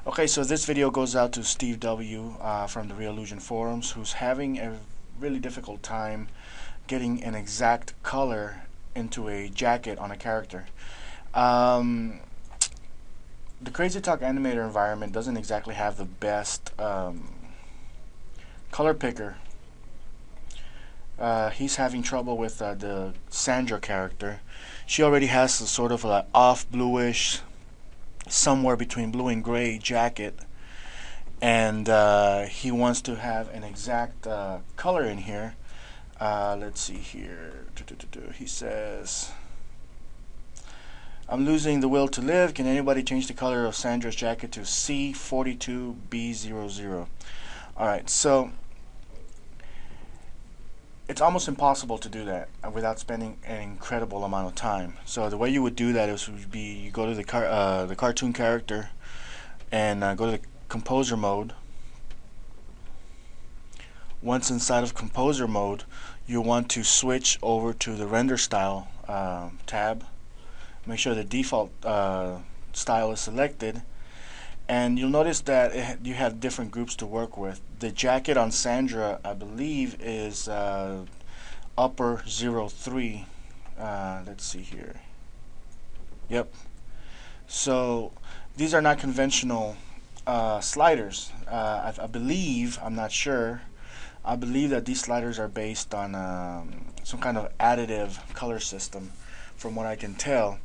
Okay, so this video goes out to Steve W. From the Real Illusion forums, who's having a really difficult time getting an exact color into a jacket on a character. Um, the Crazy Talk Animator environment doesn't exactly have the best color picker. He's having trouble with the Sandra character. She already has a sort of a off bluish, somewhere between blue and gray jacket, and he wants to have an exact color in here. Let's see here. He says, I'm losing the will to live. Can anybody change the color of Sandra's jacket to C42B00? Alright, so it's almost impossible to do that without spending an incredible amount of time. So the way you would do that would be you go to the cartoon character and go to the composer mode. Once inside of composer mode, you want to switch over to the render style tab. Make sure the default style is selected, and you'll notice that you have different groups to work with. The jacket on Sandra, I believe, is upper 03. Let's see here. Yep. So these are not conventional sliders. I believe, I'm not sure, I believe that these sliders are based on some kind of additive color system, from what I can tell.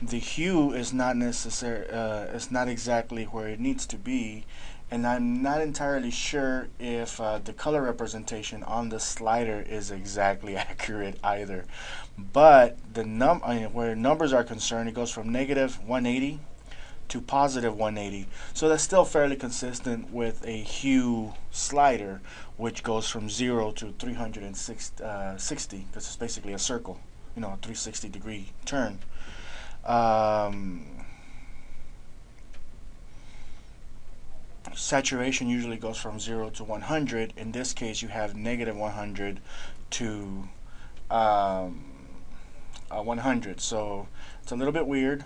The hue is not it's not exactly where it needs to be, and I'm not entirely sure if the color representation on the slider is exactly accurate either. But the where numbers are concerned, it goes from negative 180 to positive 180. So that's still fairly consistent with a hue slider, which goes from 0 to 360, because it's basically a circle, a 360-degree turn. Saturation usually goes from 0 to 100. In this case, you have negative 100 to 100. So it's a little bit weird.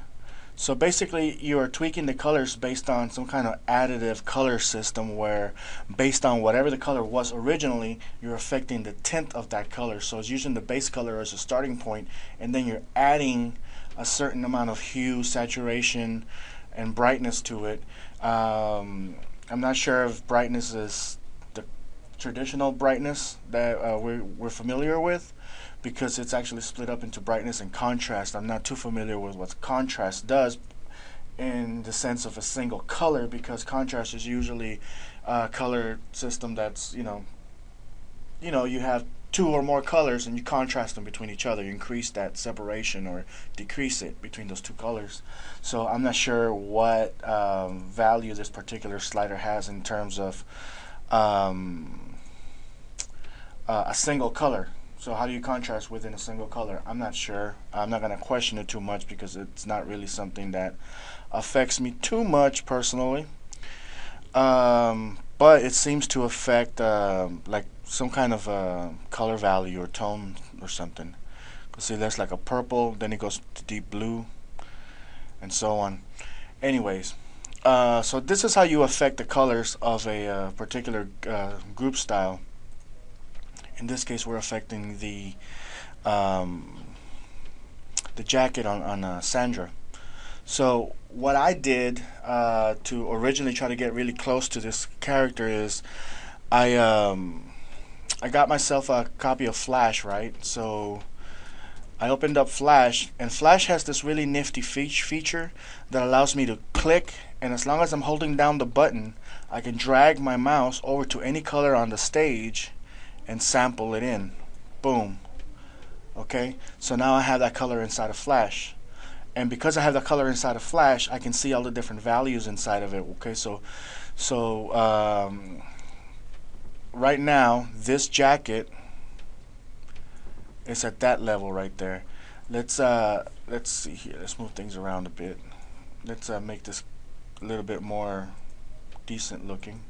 So basically, you are tweaking the colors based on some kind of additive color system, where based on whatever the color was originally, you're affecting the tint of that color. So it's using the base color as a starting point, and then you're adding a certain amount of hue, saturation, and brightness to it. I'm not sure if brightness is the traditional brightness that we're familiar with, because it's actually split up into brightness and contrast. I'm not too familiar with what contrast does in the sense of a single color, because contrast is usually a color system that's, you have two or more colors and you contrast them between each other. You increase that separation or decrease it between those two colors. So I'm not sure what value this particular slider has in terms of a single color. So how do you contrast within a single color? I'm not sure. I'm not going to question it too much, because it's not really something that affects me too much personally. But it seems to affect like some kind of color value or tone or something. See, there's like a purple, then it goes to deep blue, and so on. Anyways, so this is how you affect the colors of a particular group style. In this case, we're affecting the jacket on Sandra. So what I did to originally try to get really close to this character is I got myself a copy of Flash, right? So I opened up Flash, and Flash has this really nifty feature that allows me to click, and as long as I'm holding down the button, I can drag my mouse over to any color on the stage and sample it in. Boom. Okay, so now I have that color inside of Flash, and because I have that color inside of Flash, I can see all the different values inside of it. Okay, so right now this jacket is at that level right there. Let's see here. Let's move things around a bit. Let's make this a little bit more decent looking.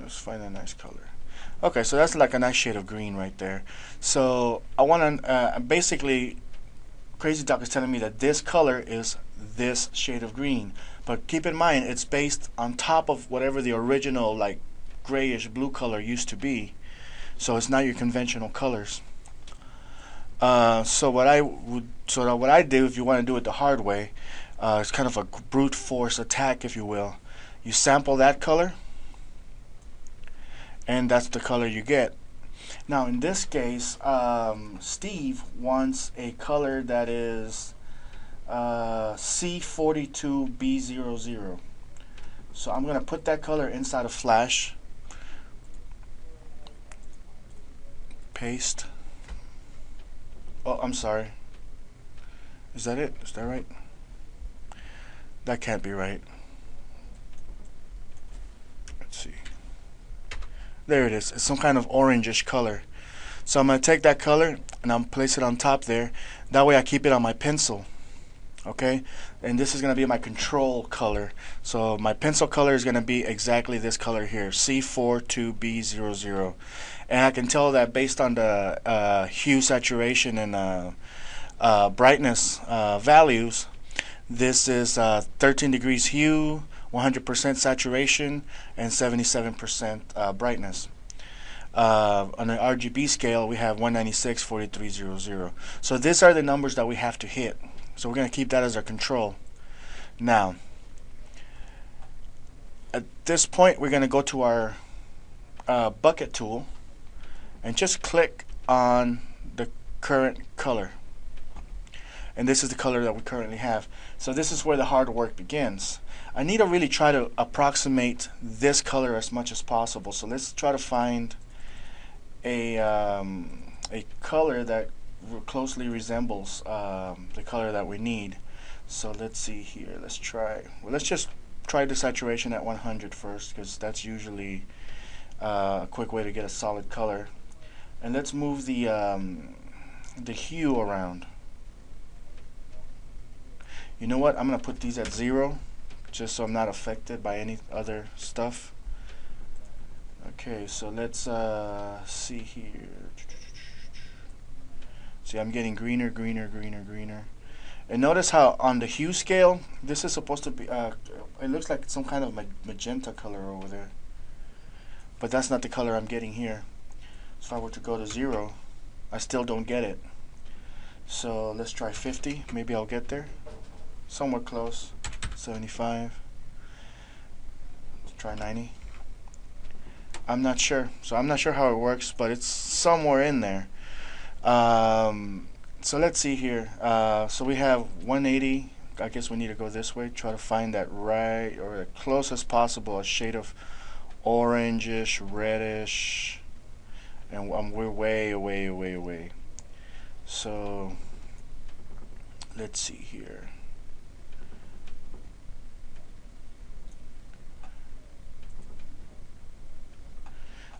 Let's find a nice color. Okay, so that's like a nice shade of green right there. So I want to basically, Crazy Talk is telling me that this color is this shade of green, but keep in mind it's based on top of whatever the original like grayish blue color used to be. So it's not your conventional colors. So what I do, if you want to do it the hard way, it's kind of a brute force attack, if you will. You sample that color, and that's the color you get. Now in this case, Steve wants a color that is C42B00. So I'm going to put that color inside of Flash. Paste. Oh, I'm sorry. Is that it? Is that right? That can't be right. Let's see. There it is. It's some kind of orangish color. So I'm going to take that color and I'm place it on top there. That way I keep it on my pencil. Okay, and this is going to be my control color. So my pencil color is going to be exactly this color here, C42B00. And I can tell that based on the hue, saturation, and brightness values. This is 13 degrees hue, 100% saturation, and 77% brightness. On an RGB scale, we have 196, 4300. So these are the numbers that we have to hit. So we're going to keep that as our control. Now, at this point, we're going to go to our bucket tool and just click on the current color. And this is the color that we currently have. So this is where the hard work begins. I need to really try to approximate this color as much as possible. So let's try to find a color that closely resembles the color that we need. So let's see here. Let's just try the saturation at 100 first, because that's usually a quick way to get a solid color. And let's move the hue around. You know what? I'm gonna put these at 0, just so I'm not affected by any other stuff. Okay, so let's see here. See, I'm getting greener, greener, greener, greener. And notice how on the hue scale, this is supposed to be, it looks like some kind of magenta color over there. But that's not the color I'm getting here. So if I were to go to 0, I still don't get it. So let's try 50. Maybe I'll get there. Somewhat close. 75. Let's try 90. I'm not sure. So I'm not sure how it works, but it's somewhere in there. So let's see here. So we have 180. I guess we need to go this way. Try to find that right, or the closest possible, a shade of orangish, reddish, and we're way away, away, away. So let's see here.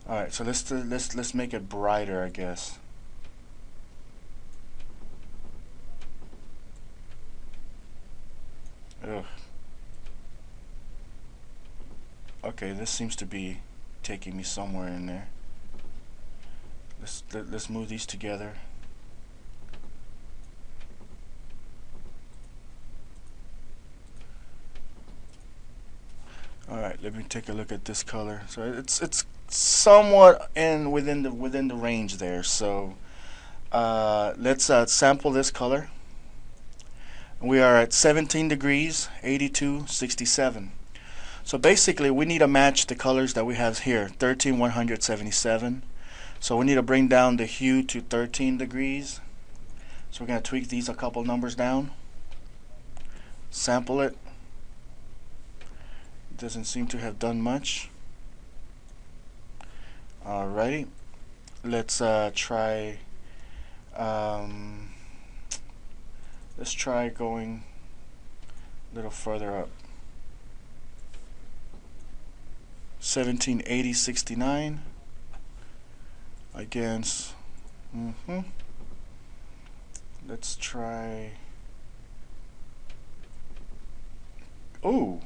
All right, so let's make it brighter, I guess. Ugh. Okay, this seems to be taking me somewhere in there. Let's move these together. All right, let me take a look at this color. So it's somewhat within the range there. So let's sample this color. We are at 17 degrees, 82, 67. So basically, we need to match the colors that we have here, 13, 177. So we need to bring down the hue to 13 degrees. So we're going to tweak these a couple numbers down. Sample it. Doesn't seem to have done much. Alrighty. Let's try. Let's try going a little further up. 1780 69 against. Let's try. Oh.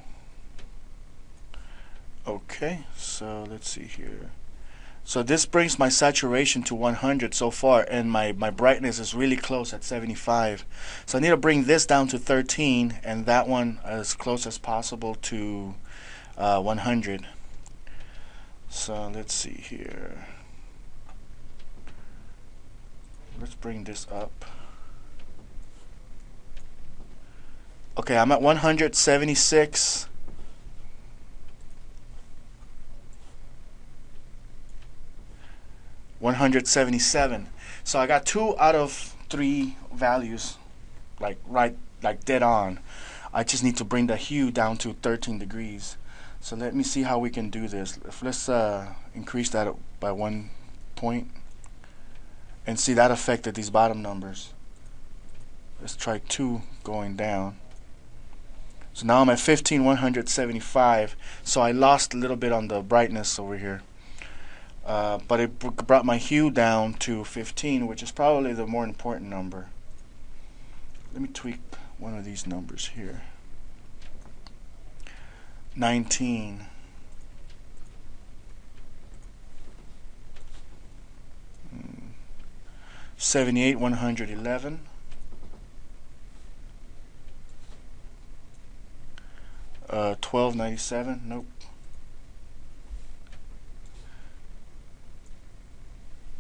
Okay, so let's see here. So this brings my saturation to 100 so far, and my brightness is really close at 75. So I need to bring this down to 13, and that one as close as possible to 100. So let's see here. Let's bring this up. Okay, I'm at 176. 177. So I got 2 out of 3 values, like dead on. I just need to bring the hue down to 13 degrees. So let me see how we can do this. Let's increase that by 1 point, and see that affected these bottom numbers. Let's try 2 going down. So now I'm at 15175. So I lost a little bit on the brightness over here. But it brought my hue down to 15, which is probably the more important number. Let me tweak one of these numbers here. 19. Hmm. 78, 111. 1297. Nope.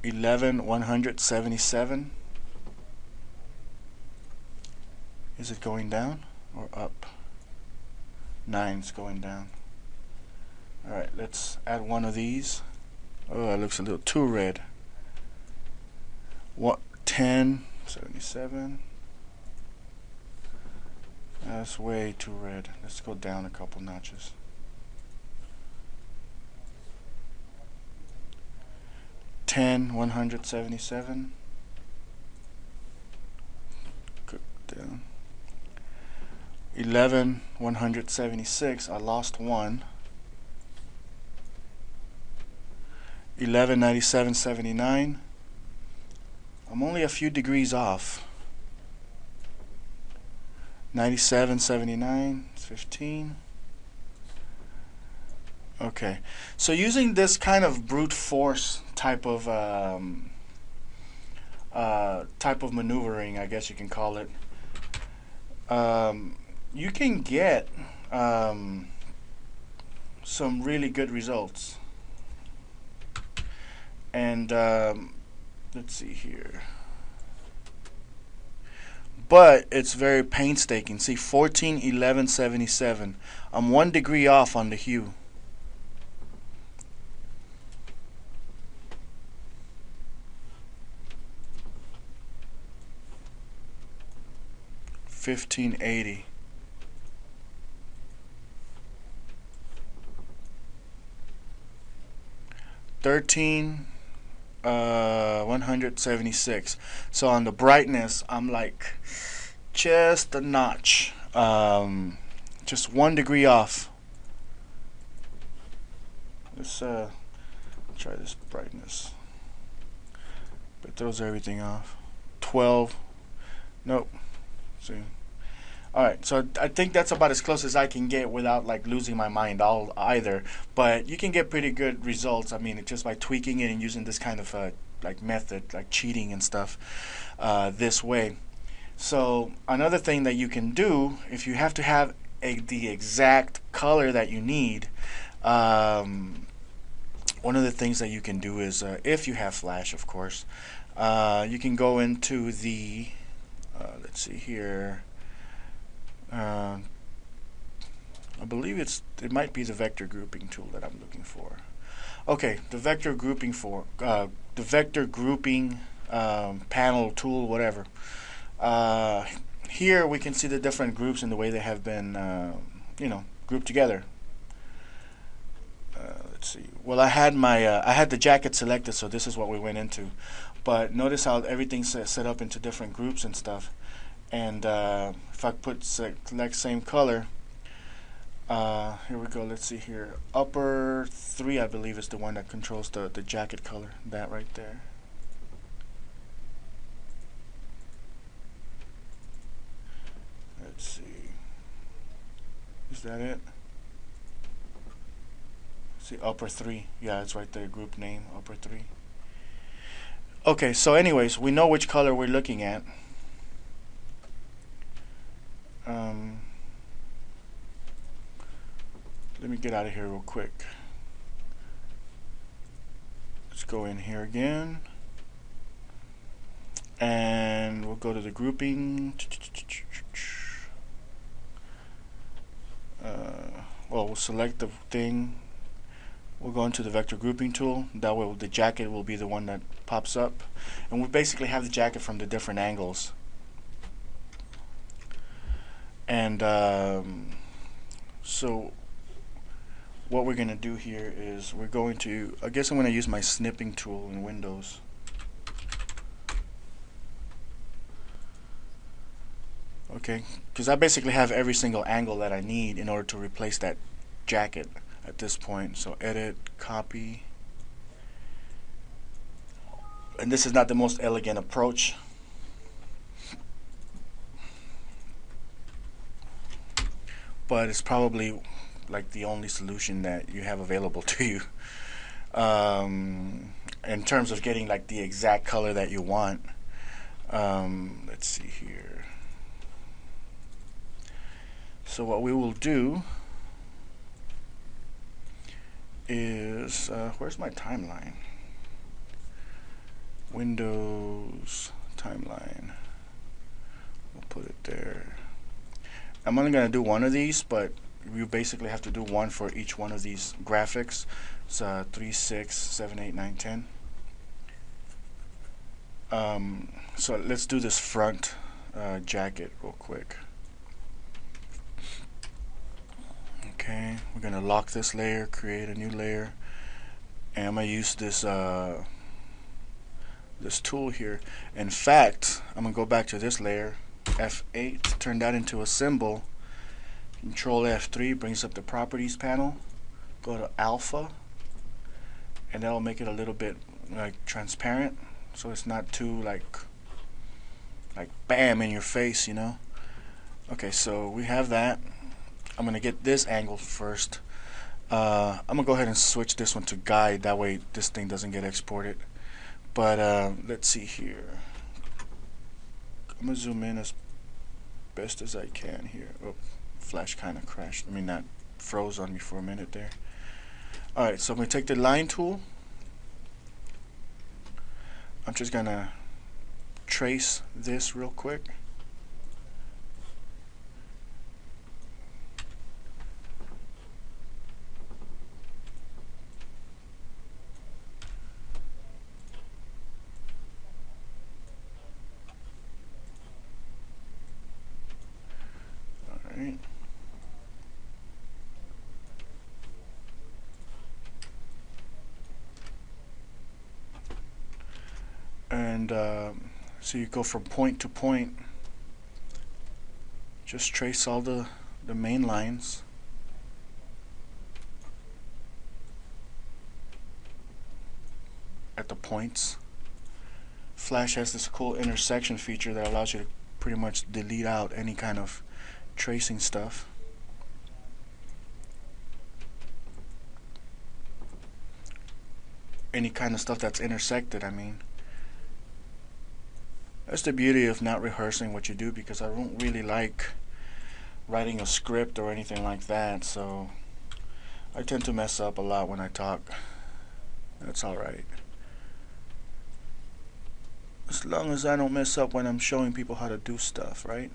11, 177. Is it going down or up? 9's going down. Alright, let's add one of these. Oh, it looks a little too red. 10, 77. That's way too red. Let's go down a couple notches. 10, 177. Go down. 11, 176. I lost 1. 11, 97, 79. I'm only a few degrees off. 97, 79, 15. Okay, so using this kind of brute force type of maneuvering, I guess you can call it, you can get some really good results. And let's see here. But it's very painstaking. See, 14, 11, 77. I'm 1 degree off on the hue. $15.80. $13, 176. So on the brightness, I'm like just a notch, just 1 degree off. Let's try this brightness. It throws everything off. 12. Nope. See. Alright, so I think that's about as close as I can get without like losing my mind either. But you can get pretty good results. I mean, just by tweaking it and using this kind of like method, like cheating and stuff, this way. So another thing that you can do, if you have to have the exact color that you need, one of the things that you can do is, if you have Flash, of course, you can go into the, let's see here, I believe it might be the vector grouping tool that I'm looking for. Okay, the vector grouping panel tool, whatever. Here we can see the different groups and the way they have been, grouped together. Let's see. Well, I had the jacket selected, so this is what we went into. But notice how everything's set up into different groups and stuff. And if I put select same color, here we go. Let's see here. Upper 3, I believe, is the one that controls the jacket color. That right there. Let's see. Is that it? See, upper 3. Yeah, it's right there, group name, upper 3. Okay, so anyways, we know which color we're looking at. Let me get out of here real quick. Let's go in here again. And we'll go to the grouping. Well, we'll select the thing. We'll go into the vector grouping tool. That way the jacket will be the one that pops up. And we basically have the jacket from the different angles. And so what we're going to do here is we're going to, I guess I'm going to use my snipping tool in Windows. Okay, because I basically have every single angle that I need in order to replace that jacket at this point. So edit, copy. And this is not the most elegant approach. But it's probably like the only solution that you have available to you. In terms of getting like the exact color that you want. Let's see here. So what we will do is, where's my timeline? Windows timeline. We'll put it there. I'm only going to do one of these, but you basically have to do one for each one of these graphics. So 3, 6, 7, 8, 9, 10. So let's do this front jacket real quick. Okay, we're gonna lock this layer, create a new layer, and I'm gonna use this this tool here. In fact, I'm gonna go back to this layer, F8, turn that into a symbol. Control F3 brings up the properties panel. Go to alpha, and that'll make it a little bit like transparent, so it's not too like bam in your face, you know. Okay, so we have that. I'm gonna get this angle first. I'm gonna go ahead and switch this one to guide, that way this thing doesn't get exported. But let's see here. I'm gonna zoom in as best as I can here. Oh, Flash kind of crashed. I mean, that froze on me for a minute there. Alright, so I'm gonna take the line tool. I'm just gonna trace this real quick. Alright. And so you go from point to point, just trace all the main lines. At the points. Flash has this cool intersection feature that allows you to pretty much delete out any kind of tracing stuff. Any kind of stuff that's intersected, I mean. That's the beauty of not rehearsing what you do, because I don't really like writing a script or anything like that, so I tend to mess up a lot when I talk. That's alright. As long as I don't mess up when I'm showing people how to do stuff, right?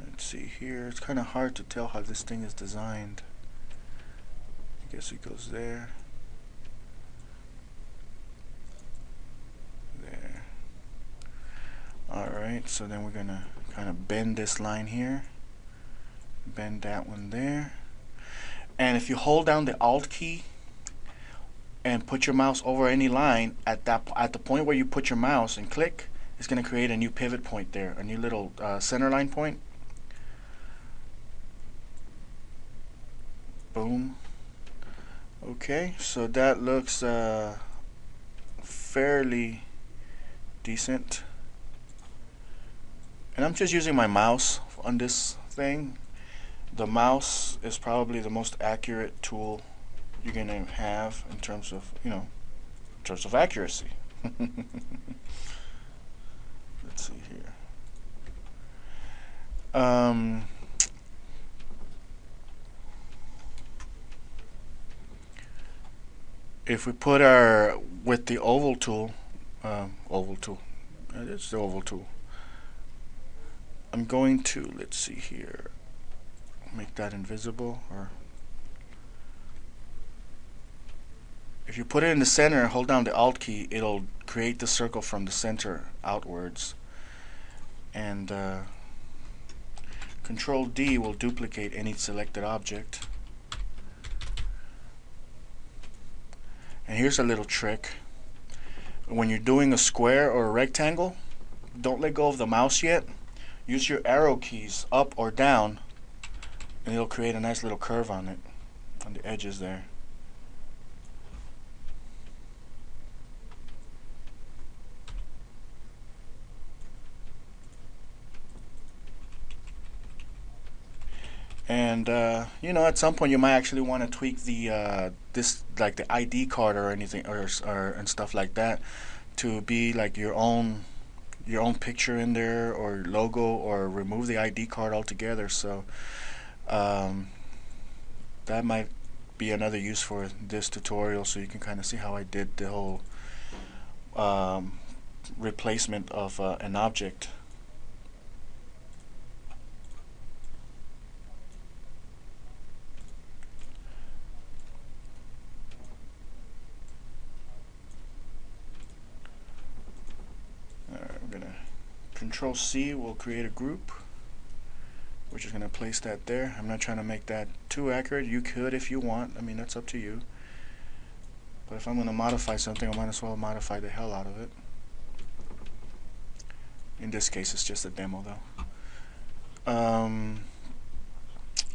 Let's see here. It's kind of hard to tell how this thing is designed. I guess it goes there. There. Alright, so then we're gonna kind of bend this line here. Bend that one there. And if you hold down the Alt key and put your mouse over any line, at the point where you put your mouse and click, it's going to create a new pivot point there, a new little center line point. Boom. Okay, so that looks fairly decent. And I'm just using my mouse on this thing. The mouse is probably the most accurate tool you're gonna have in terms of, in terms of accuracy. Let's see here. If we put our, with the oval tool, it's the oval tool. I'm going to, let's see here, make that invisible, or if you put it in the center, hold down the Alt key, it'll create the circle from the center outwards, and Control D will duplicate any selected object. And here's a little trick. When you're doing a square or a rectangle, don't let go of the mouse yet. Use your arrow keys up or down, and it'll create a nice little curve on it, on the edges there. And at some point you might actually want to tweak the this, like the ID card or anything, or and stuff like that, to be like your own picture in there, or logo, or remove the ID card altogether. So that might be another use for this tutorial, so you can kind of see how I did the whole replacement of an object. I'm gonna Control C will create a group. We're just gonna place that there. I'm not trying to make that too accurate. You could if you want. I mean, that's up to you. But if I'm gonna modify something, I might as well modify the hell out of it. In this case, it's just a demo, though.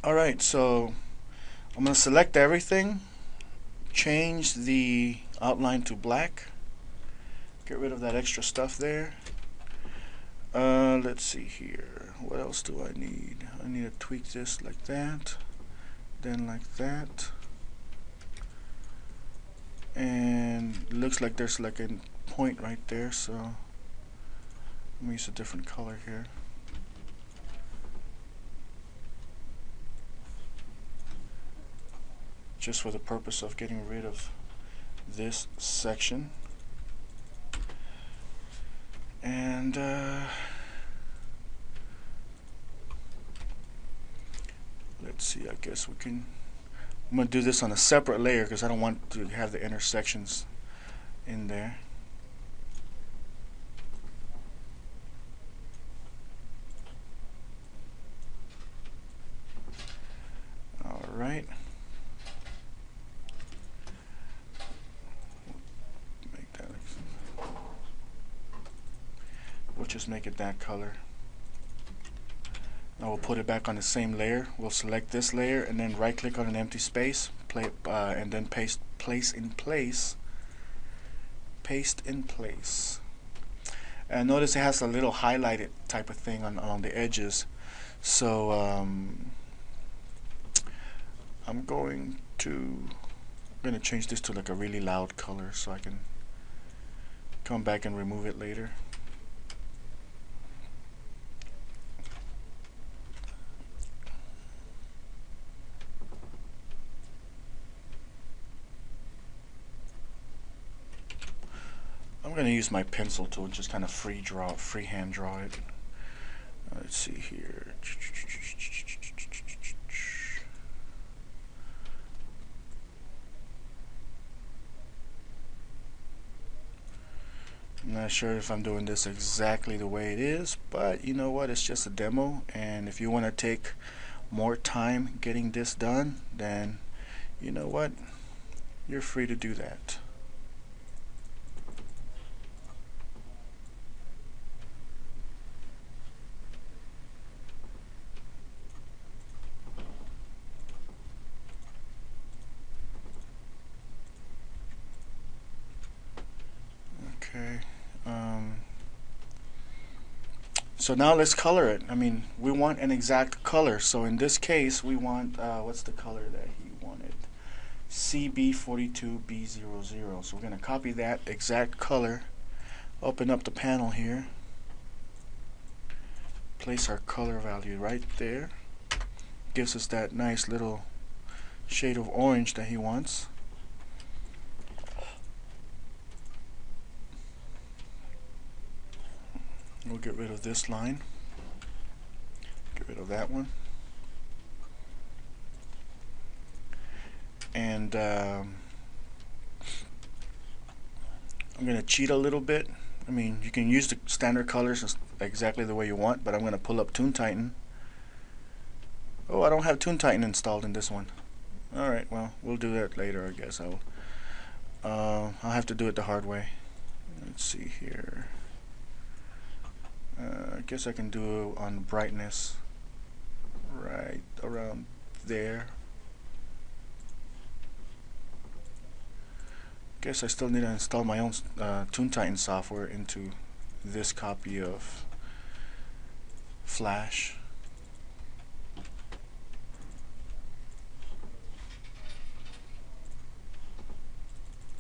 Alright, so I'm gonna select everything, change the outline to black, get rid of that extra stuff there. Let's see here. What else do I need? I need to tweak this like that, then like that, and it looks like there's like a point right there, so let me use a different color here. Just for the purpose of getting rid of this section. And let's see, I guess we can, I'm going to do this on a separate layer because I don't want to have the intersections in there. Alright. Make that, we'll just make it that color. Now we'll put it back on the same layer. We'll select this layer and then right click on an empty space, and then paste in place. And notice it has a little highlighted type of thing along the edges. So I'm going to change this to like a really loud color so I can come back and remove it later. I'm going to use my pencil tool and just kind of freehand draw it. Let's see here. I'm not sure if I'm doing this exactly the way it is, but you know what, it's just a demo, and if you want to take more time getting this done, then you know what, you're free to do that. Okay. So now let's color it. I mean, we want an exact color. So in this case, we want, what's the color that he wanted? CB42B00. So we're going to copy that exact color, open up the panel here, place our color value right there. Gives us that nice little shade of orange that he wants. We'll get rid of this line, get rid of that one, and I'm going to cheat a little bit. I mean, you can use the standard colors exactly the way you want, but I'm going to pull up Toon Titan. Oh, I don't have Toon Titan installed in this one. Alright, well, we'll do that later, I guess. I'll have to do it the hard way. Let's see here. I guess I can do it on brightness right around there. Guess I still need to install my own Toon Titan software into this copy of Flash.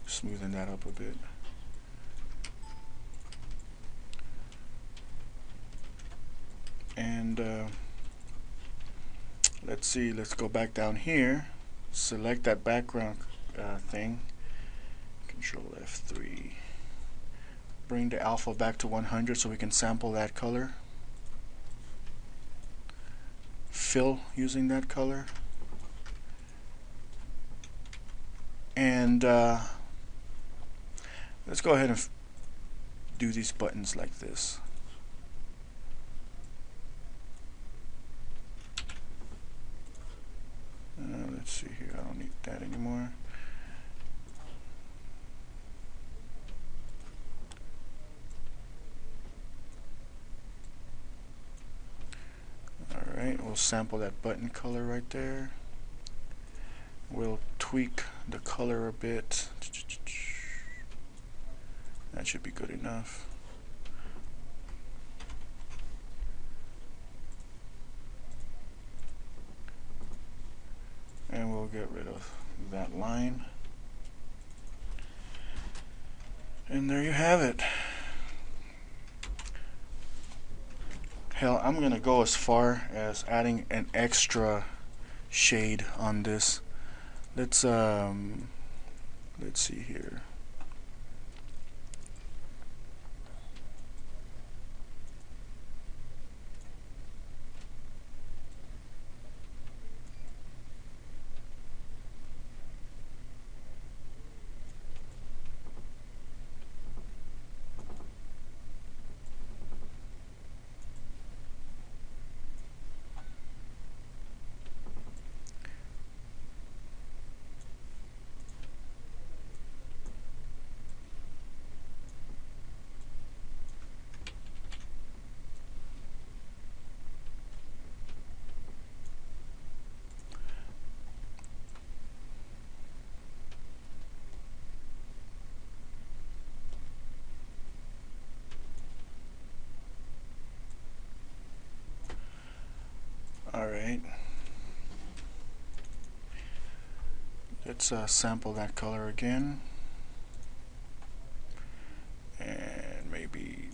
Smoothing that up a bit. And let's see, let's go back down here, select that background thing, Control F3, bring the alpha back to 100 so we can sample that color, fill using that color, and let's go ahead and do these buttons like this. Let's see here, I don't need that anymore. Alright, we'll sample that button color right there. We'll tweak the color a bit. That should be good enough. And we'll get rid of that line. And there you have it. Hell, I'm gonna go as far as adding an extra shade on this. Let's see here. Alright, let's sample that color again, and maybe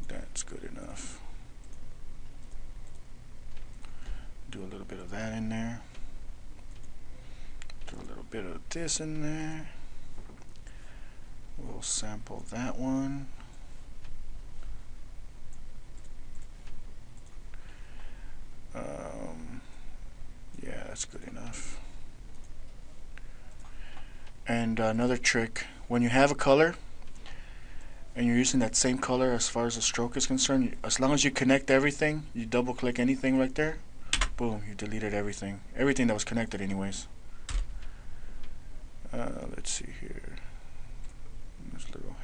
that's good enough. Do a little bit of that in there, do a little bit of this in there. We'll sample that one. Yeah, that's good enough. And another trick, when you have a color and you're using that same color as far as the stroke is concerned, as long as you connect everything, you double click anything right there, boom, you deleted everything that was connected anyways. Let's see here, there's a little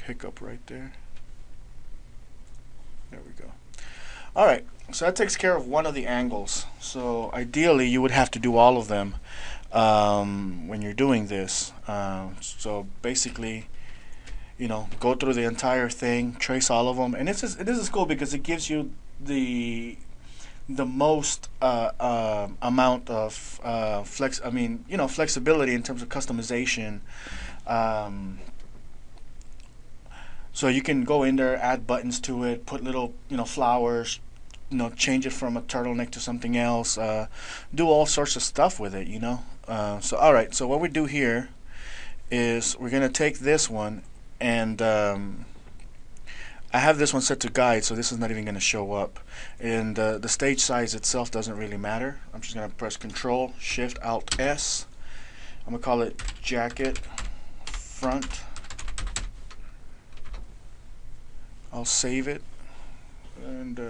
hiccup right there. There we go. Alright, so that takes care of one of the angles. So ideally you would have to do all of them when you're doing this. So basically, go through the entire thing, trace all of them, and this is cool because it gives you the most amount of flexibility in terms of customization. Um, so you can go in there, add buttons to it, put little flowers, change it from a turtleneck to something else, do all sorts of stuff with it. So all right, so what we do here is we're gonna take this one, and I have this one set to guide, so this is not even going to show up. And the stage size itself doesn't really matter. I'm just going to press Control Shift Alt S. I'm going to call it jacket front. I'll save it, and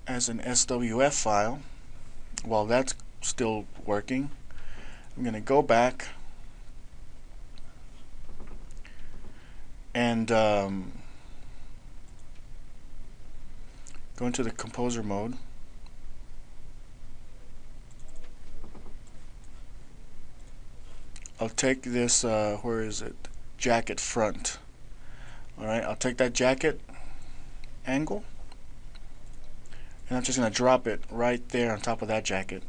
as an SWF file. While that's still working, I'm going to go back and go into the composer mode. I'll take this, where is it? Jacket front. Alright, I'll take that jacket angle, and I'm just going to drop it right there on top of that jacket.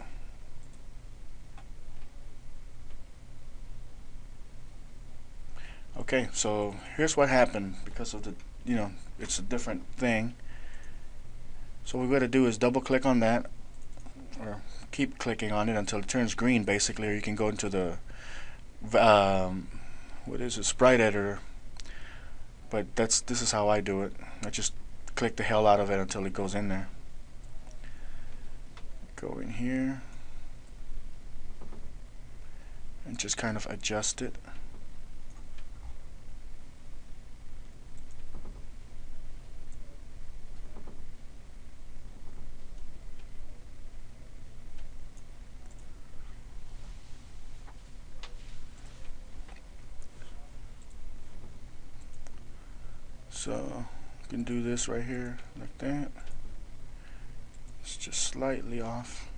Okay, so here's what happened because of the, it's a different thing. So what we're going to do is double click on that, or keep clicking on it until it turns green basically, or you can go into the what is it, sprite editor. But this is how I do it. I just click the hell out of it until it goes in there. Go in here and just kind of adjust it. So you can do this right here like that. It's just slightly off.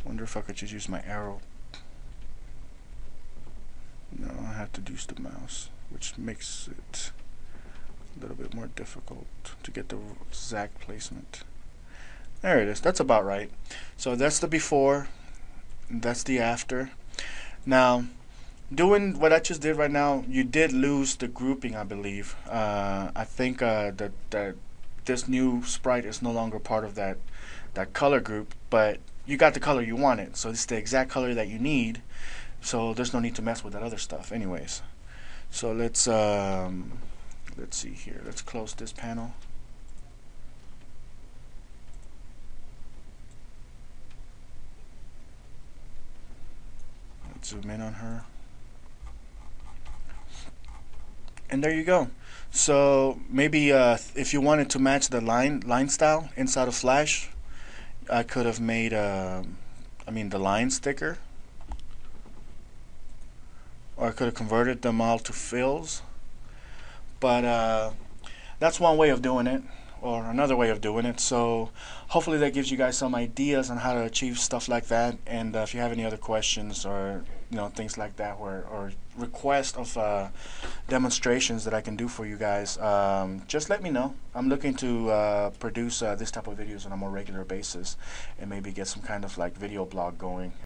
Wonder if I could just use my arrow. No, I have to use the mouse, which makes it a little bit more difficult to get the exact placement. There it is. That's about right. So that's the before, and that's the after. Now, doing what I just did right now, you did lose the grouping, I believe. I think that this new sprite is no longer part of that color group, but you got the color you wanted, so this is the exact color that you need. So there's no need to mess with that other stuff, anyways. So let's see here. Let's close this panel. Let's zoom in on her. And there you go. So maybe if you wanted to match the line style inside of Flash, I could have made the lines thicker, or I could have converted them all to fills. But that's one way of doing it, or another way of doing it. So hopefully that gives you guys some ideas on how to achieve stuff like that. And if you have any other questions or things like that, or requests of demonstrations that I can do for you guys, just let me know. I'm looking to produce this type of videos on a more regular basis, and maybe get some kind of like video blog going.